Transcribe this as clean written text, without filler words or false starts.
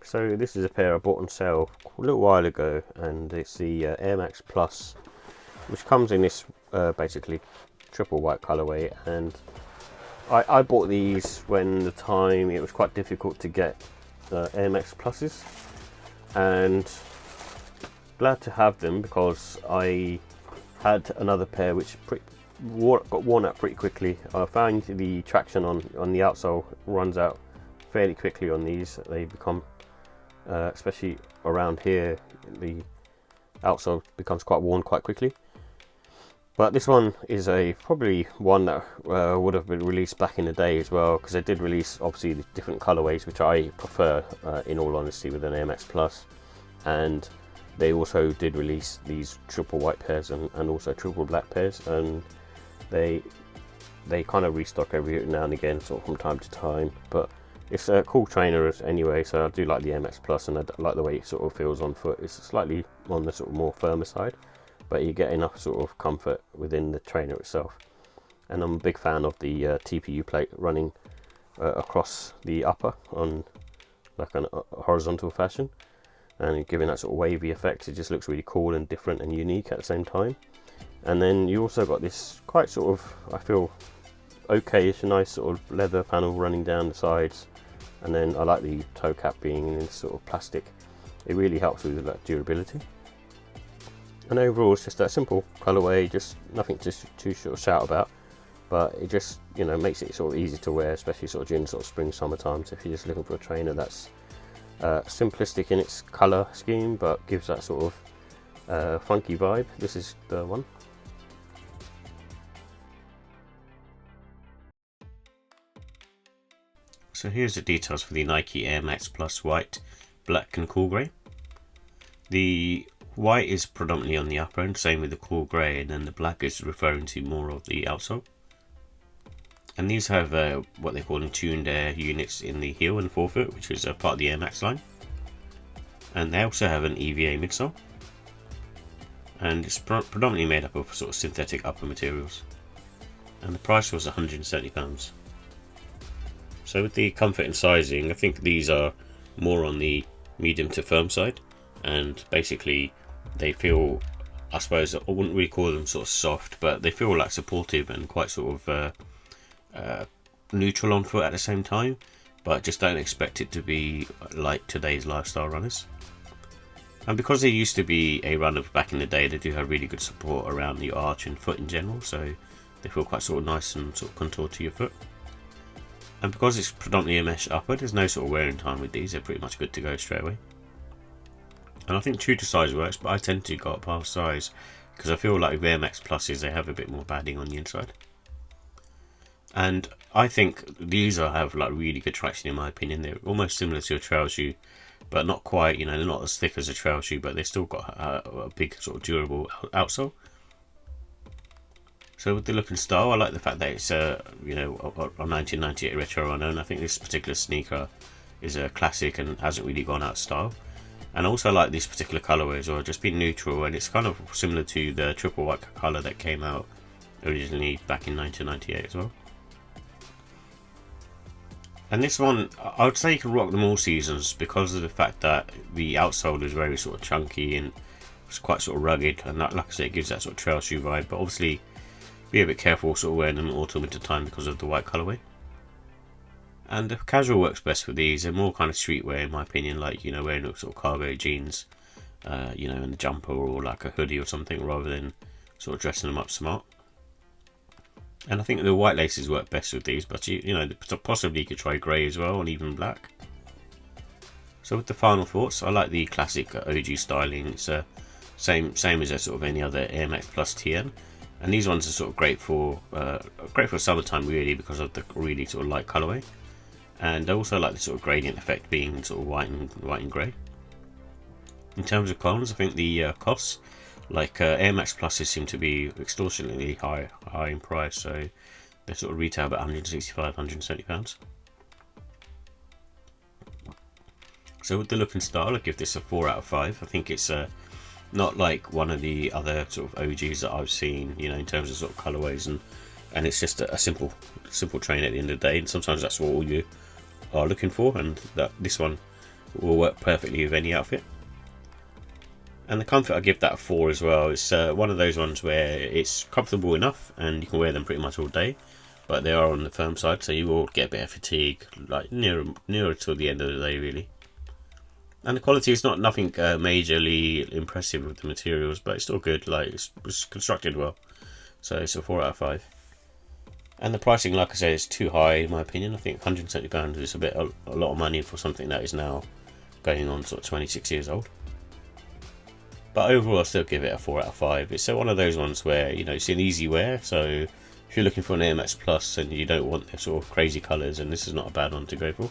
So this is a pair I bought on sale a little while ago, and it's the Air Max Plus, which comes in this basically triple white colorway. And I bought these when the time it was quite difficult to get Air Max Pluses, and glad to have them because I had another pair which got worn out pretty quickly. I found the traction on the outsole runs out fairly quickly on these. They become especially around here, the outsole becomes quite worn quite quickly. But this one is probably one that would have been released back in the day as well, because they did release obviously the different colorways, which I prefer in all honesty with an Air Max Plus. And they also did release these triple white pairs and also triple black pairs, and they kind of restock every now and again, sort of from time to time. But it's a cool trainer anyway, so I do like the Air Max Plus, and I like the way it sort of feels on foot. It's slightly on the sort of more firmer side, but you get enough sort of comfort within the trainer itself. And I'm a big fan of the TPU plate running across the upper on like a horizontal fashion, and giving that sort of wavy effect. It just looks really cool and different and unique at the same time. And then you also got this quite sort of, I feel, okay-ish, nice sort of leather panel running down the sides. And then I like the toe cap being in this sort of plastic. It really helps with that durability. And overall, it's just that simple colorway, just nothing too sort of shout about. But it just, you know, makes it sort of easy to wear, especially sort of during sort of spring, summer times. If you're just looking for a trainer that's simplistic in its color scheme, but gives that sort of funky vibe, this is the one. So here's the details for the Nike Air Max Plus White, Black and Cool Grey. The white is predominantly on the upper end, same with the cool grey, and then the black is referring to more of the outsole. And these have what they call tuned air units in the heel and forefoot, which is a part of the Air Max line. And they also have an EVA midsole. And it's predominantly made up of sort of synthetic upper materials. And the price was £170. So with the comfort and sizing, I think these are more on the medium to firm side, and basically they feel, I suppose I wouldn't really call them sort of soft, but they feel like supportive and quite sort of neutral on foot at the same time, but just don't expect it to be like today's lifestyle runners. And because they used to be a runner back in the day, they do have really good support around the arch and foot in general, so they feel quite sort of nice and sort of contoured to your foot. And because it's predominantly a mesh upper, there's no sort of wearing time with these. They're pretty much good to go straight away. And I think true to size works, but I tend to go up half size because I feel like with Air Max Pluses they have a bit more padding on the inside. And I think these have like really good traction in my opinion. They're almost similar to a trail shoe, but not quite. You know, they're not as thick as a trail shoe, but they've still got a big sort of durable outsole. So with the look and style, I like the fact that it's a 1998 retro runner, and I think this particular sneaker is a classic and hasn't really gone out of style. And also I like this particular colourway as well, just being neutral, and it's kind of similar to the triple white colour that came out originally back in 1998 as well. And this one, I would say you can rock them all seasons because of the fact that the outsole is very sort of chunky and it's quite sort of rugged, and like I say, it gives that sort of trail shoe vibe, but obviously be a bit careful sort of wearing them autumn winter time because of the white colourway. And the casual works best with these. They're more kind of streetwear in my opinion, like, you know, wearing sort of cargo jeans, you know, in a jumper or like a hoodie or something, rather than sort of dressing them up smart. And I think the white laces work best with these, but you know, possibly you could try grey as well, and even black. So with the final thoughts, I like the classic OG styling. It's same as sort of any other Air Max Plus TN. And these ones are sort of great for summertime really, because of the really sort of light colourway. And I also like the sort of gradient effect being sort of white and grey. In terms of cons, I think the costs, like Air Max Pluses seem to be extortionately high in price, so they sort of retail about £165, £170. So with the look and style, I give this a 4 out of 5. I think it's not like one of the other sort of OGs that I've seen, you know, in terms of sort of colourways, and it's just a simple train at the end of the day, and sometimes that's all you are looking for, and that this one will work perfectly with any outfit. And the comfort, I give that a 4 as well. It's one of those ones where it's comfortable enough and you can wear them pretty much all day, but they are on the firm side, so you will get a bit of fatigue like nearer till the end of the day really. And the quality is not nothing majorly impressive with the materials, but it's still good. Like it's constructed well, so it's a 4 out of 5. And the pricing, like I said, is too high in my opinion. I think £170 is a lot of money for something that is now going on sort of 26 years old. But overall, I still give it a 4 out of 5. It's one of those ones where, you know, it's an easy wear. So if you're looking for an Air Max Plus and you don't want the sort of crazy colours, and this is not a bad one to go for.